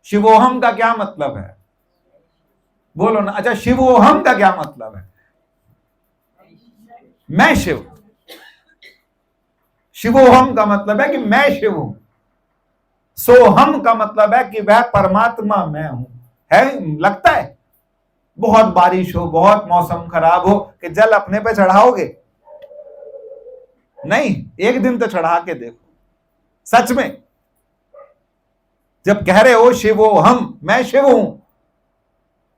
शिवोहम का क्या मतलब है? बोलो ना। अच्छा, शिवोहम का क्या मतलब है? मैं शिव। शिवोहम का मतलब है कि मैं शिव हूं। सोहम का मतलब है कि वह परमात्मा मैं हूं। है? लगता है बहुत बारिश हो, बहुत मौसम खराब हो कि जल अपने पे चढ़ाओगे? नहीं, एक दिन तो चढ़ा के देखो। सच में जब कह रहे हो शिवोहम, मैं शिव हूं,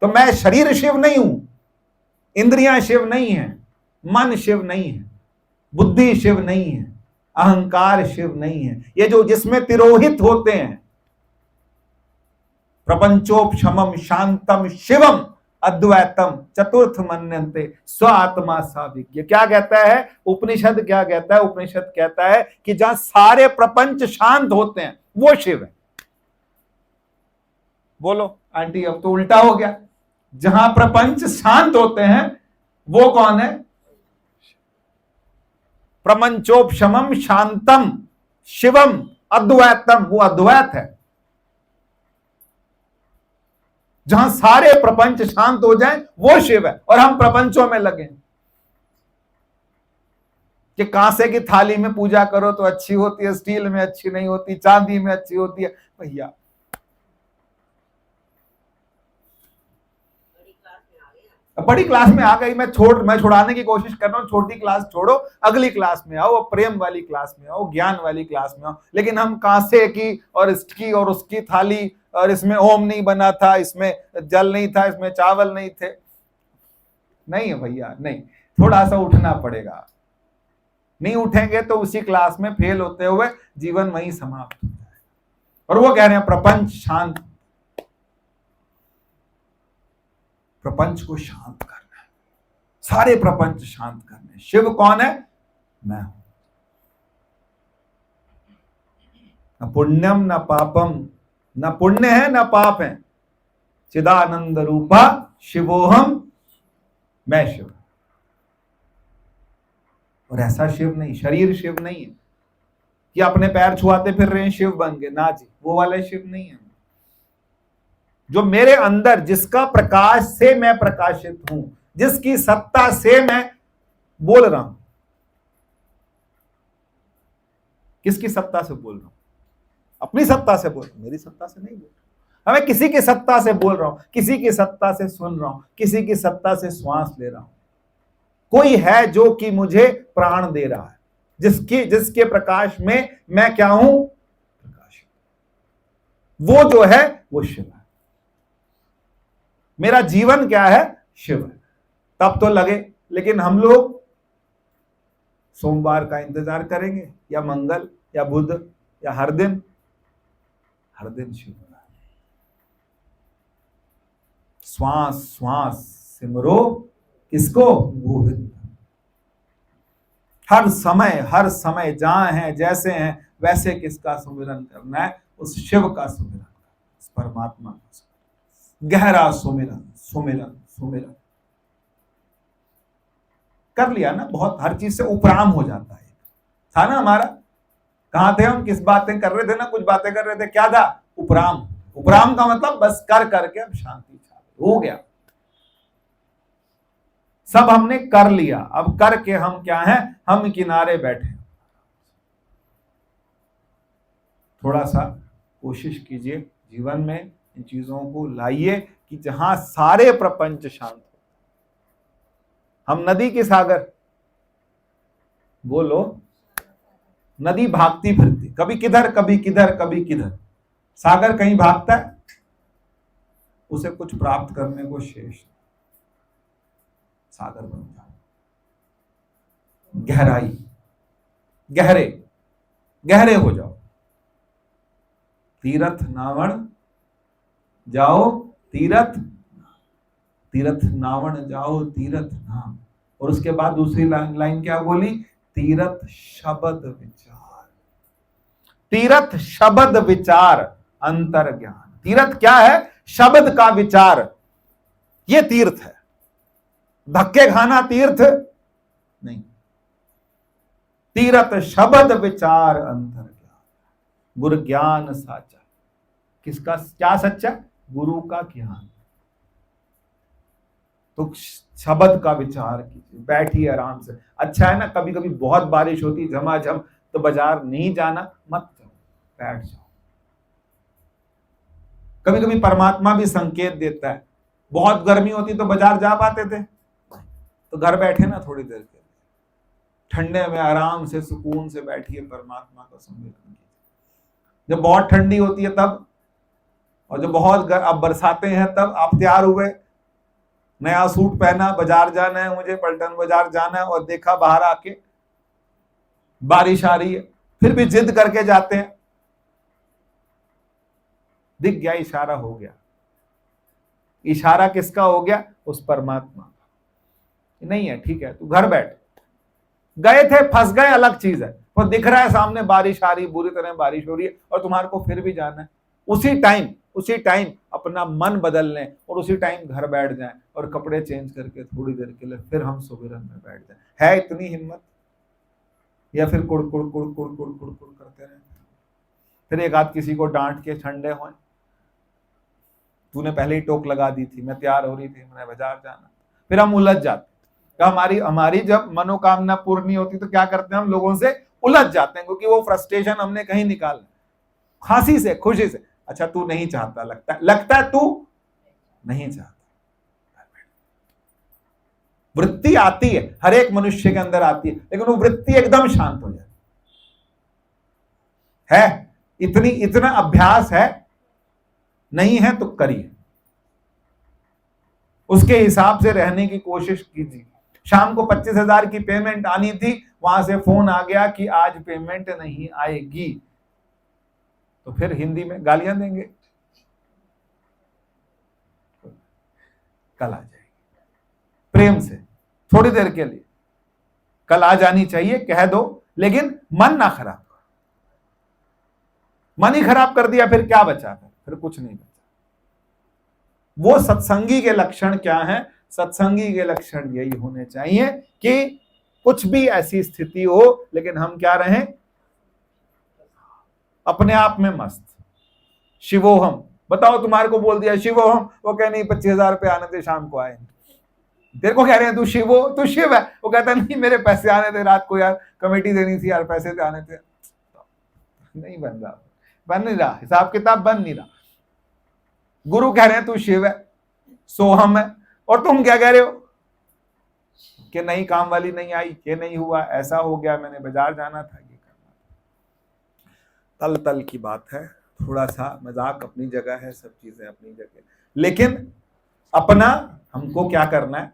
तो मैं शरीर शिव नहीं हूं, इंद्रियां शिव नहीं है, मन शिव नहीं है, बुद्धि शिव नहीं है, अहंकार शिव नहीं है। ये जो जिसमें तिरोहित होते हैं, प्रपंचोपशमम शांतम शिवम अद्वैतम चतुर्थ मन्यन्ते स्व आत्मा साविज्ञ। क्या कहता है उपनिषद? क्या कहता है उपनिषद? कहता है कि जहां सारे प्रपंच शांत होते हैं वो शिव है। बोलो आंटी, अब तो उल्टा हो गया। जहां प्रपंच शांत होते हैं वो कौन है? प्रपंचोपशमम शांतम शिवम अद्वैतम, वो अद्वैत है। जहां सारे प्रपंच शांत हो जाएं वो शिव है। और हम प्रपंचों में लगे कि कांसे की थाली में पूजा करो तो अच्छी होती है, स्टील में अच्छी नहीं होती, चांदी में अच्छी होती है। भैया बड़ी क्लास में आ गई, मैं छुड़ाने की कोशिश कर रहा हूं। छोटी क्लास छोड़ो, अगली क्लास में आओ, प्रेम वाली क्लास में आओ, ज्ञान वाली क्लास में आओ। लेकिन हम कांसे की और इसकी और उसकी थाली, और इसमें ओम नहीं बना था, इसमें जल नहीं था, इसमें चावल नहीं थे। नहीं है भैया, नहीं। थोड़ा सा उठना पड़ेगा। नहीं उठेंगे तो उसी क्लास में फेल होते हुए जीवन वहीं समाप्त हो जाएगा। और वो कह रहे हैं प्रपंच शांत, प्रपंच को शांत करना है, सारे प्रपंच शांत करने। शिव कौन है? मैं हूं। न पुण्यम न पापम, न पुण्य है न पाप है। चिदानंद रूपा शिवोहम, मैं शिव। और ऐसा शिव नहीं, शरीर शिव नहीं है कि अपने पैर छुआते फिर रहे हैं शिव बन गए। ना जी, वो वाले शिव नहीं है। जो मेरे अंदर, जिसका प्रकाश से मैं प्रकाशित हूं, जिसकी सत्ता से मैं बोल रहा हूं। किसकी सत्ता से बोल रहा हूं? अपनी सत्ता से बोल रहा हूं, मेरी सत्ता से नहीं बोल रहा हूं। मैं किसी की सत्ता से बोल रहा हूं, किसी की सत्ता से सुन रहा हूं, किसी की सत्ता से श्वास ले रहा हूं। कोई है जो कि मुझे प्राण दे रहा है, जिसके प्रकाश में मैं क्या हूं? प्रकाश। वो जो है वो शिव है। मेरा जीवन क्या है? शिव है। तब तो लगे। लेकिन हम लोग सोमवार का इंतजार करेंगे, या मंगल, या बुध, या हर दिन शिव। श्वास श्वास सिमरो किसको? गोविंद। हर समय जहां है, जैसे हैं वैसे किसका सुमिरन करना है? उस शिव का सुमिरन, उस परमात्मा का सुमिरन। गहरा सुमिरन, सुमिरन, सुमिरन कर लिया ना, बहुत हर चीज से उपराम हो जाता है। था ना हमारा? कहां थे हम? किस बातें कर रहे थे ना? कुछ बातें कर रहे थे, क्या था? उपराम। उपराम का मतलब बस कर करके अब शांति छा हो गया। सब हमने कर लिया, अब करके हम क्या हैं, हम किनारे बैठे। थोड़ा सा कोशिश कीजिए जीवन में इन चीजों को लाइए कि जहां सारे प्रपंच शांत हो। हम नदी के सागर, बोलो, नदी भागती फिरती, कभी किधर कभी किधर कभी किधर। सागर कहीं भागता है, उसे कुछ प्राप्त करने को शेष। सागर बन जाओ, गहराई, गहरे गहरे हो जाओ। तीरथ नावण जाओ तीरथ, तीरथ नावण जाओ तीरथ नाम। और उसके बाद दूसरी लाइन क्या बोली, तीरथ शब्द विचार। तीरथ शब्द विचार अंतर ज्ञान। तीरथ क्या है, शब्द का विचार, ये तीर्थ है। धक्के खाना तीर्थ नहीं। तीरथ शब्द विचार अंतर ज्ञान। गुरु ज्ञान साचा। किसका क्या सच्चा, गुरु का ज्ञान। तो शब्द का विचार कीजिए, बैठिए आराम से। अच्छा है ना, कभी कभी बहुत बारिश होती झमाझम, तो बाजार नहीं जाना, मत जाओ, बैठ जाओ। कभी कभी परमात्मा भी संकेत देता है, बहुत गर्मी होती तो बाजार जा पाते थे, तो घर बैठे ना थोड़ी देर के लिए, ठंडे में आराम से सुकून से बैठिए, परमात्मा का सम्मेलन कीजिए। जब बहुत ठंडी होती है तब, और जब बहुत अब बरसाते हैं तब आप तैयार हुए, नया सूट पहना, बाजार जाना है मुझे, पलटन बाजार जाना है, और देखा बाहर आके बारिश आ रही है, फिर भी जिद करके जाते हैं। दिख गया, इशारा हो गया। इशारा किसका हो गया, उस परमात्मा का। नहीं है, ठीक है, तू घर बैठ। गए थे, फंस गए, अलग चीज है, पर दिख रहा है सामने बारिश आ रही, बुरी तरह बारिश हो रही है, और तुम्हारे को फिर भी जाना है। उसी टाइम अपना मन बदल लें, और उसी टाइम घर बैठ जाएं, और कपड़े चेंज करके थोड़ी देर के लिए फिर हम सुबह में बैठ जाएं। है इतनी हिम्मत, या फिर कुड़ कुड़ कुड़ कुड़ कुड़ कुड़ कुड़ करते रहे। फिर एक आध किसी को डांट के ठंडे हों, तूने पहले ही टोक लगा दी थी, मैं तैयार हो रही थी, मैंने बाजार जाना। फिर हम उलझ जाते। हमारी जब मनोकामना पूर्ण नहीं होती तो क्या करते हैं, हम लोगों से उलझ जाते हैं, क्योंकि वो फ्रस्ट्रेशन हमने कहीं निकाला, हंसी से, खुशी से। अच्छा, तू नहीं चाहता, लगता है तू नहीं चाहता। वृत्ति आती है, हर एक मनुष्य के अंदर आती है, लेकिन वो वृत्ति एकदम शांत हो जाती है। इतना अभ्यास है, नहीं है तो करिए, उसके हिसाब से रहने की कोशिश कीजिए। शाम को 25,000 की पेमेंट आनी थी, वहां से फोन आ गया कि आज पेमेंट नहीं आएगी, तो फिर हिंदी में गालियां देंगे, कल आ जाएगी। प्रेम से थोड़ी देर के लिए, कल आ जानी चाहिए, कह दो, लेकिन मन ना खराब करो। मन ही खराब कर दिया, फिर क्या बचा, फिर कुछ नहीं बचा। वो सत्संगी के लक्षण क्या हैं, सत्संगी के लक्षण यही होने चाहिए कि कुछ भी ऐसी स्थिति हो, लेकिन हम क्या रहें, अपने आप में मस्त। शिवोहम, बताओ तुम्हारे को बोल दिया शिवोहम, वो कह नहीं 25,000 रुपये आने थे, शाम को आए। तेरे को कह रहे हैं तू शिव है, वो कहता नहीं मेरे पैसे आने थे, रात को यार कमेटी देनी थी यार, पैसे आने थे। नहीं बन नहीं रहा, हिसाब किताब बन नहीं रहा। गुरु कह रहे हैं तू शिव है, सोहम है, और तुम क्या कह रहे हो कि नहीं काम वाली नहीं आई, ये नहीं हुआ, ऐसा हो गया, मैंने बाजार जाना था, ये करना था। तल की बात है, थोड़ा सा मजाक अपनी जगह है, सब चीजें अपनी जगह, लेकिन अपना हमको क्या करना है,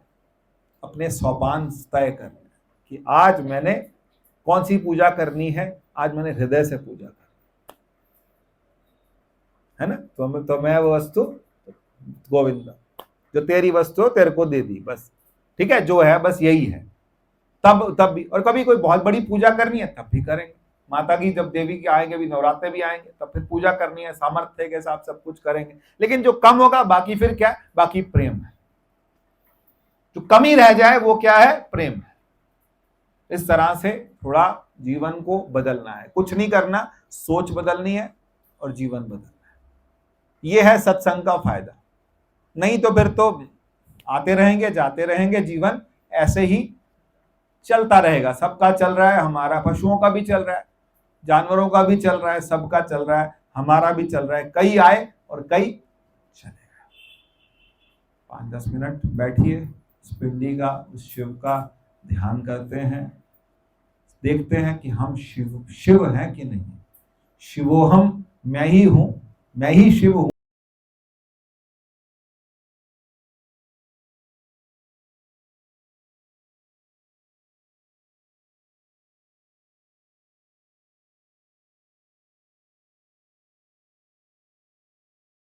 अपने सोपान तय करना है कि आज मैंने कौन सी पूजा करनी है, आज मैंने हृदय से पूजा करनी है ना। तो मैं वो वस्तु गोविंदा, जो तेरी वस्तु हो तेरे को दे दी, बस ठीक है, जो है बस यही है। तब भी, और कभी कोई बहुत बड़ी पूजा करनी है तब भी करेंगे। माता की जब देवी के आएंगे, भी नवरात्रे भी आएंगे, तब फिर पूजा करनी है, सामर्थ्य के साथ सब कुछ करेंगे। लेकिन जो कम होगा, बाकी फिर क्या, बाकी प्रेम है। जो कमी रह जाए वो क्या है, प्रेम है। इस तरह से थोड़ा जीवन को बदलना है, कुछ नहीं करना, सोच बदलनी है और जीवन बदलना है। ये है सत्संग का फायदा। नहीं तो फिर तो आते रहेंगे जाते रहेंगे, जीवन ऐसे ही चलता रहेगा। सबका चल रहा है, हमारा, पशुओं का भी चल रहा है, जानवरों का भी चल रहा है, सबका चल रहा है, हमारा भी चल रहा है। कई आए और कई चले गए। 5-10 मिनट बैठिए, उस पिंडी का, उस शिव का ध्यान करते हैं, देखते हैं कि हम शिव हैं कि नहीं। शिवोहम, मैं ही हूं, मैं ही शिव हूं।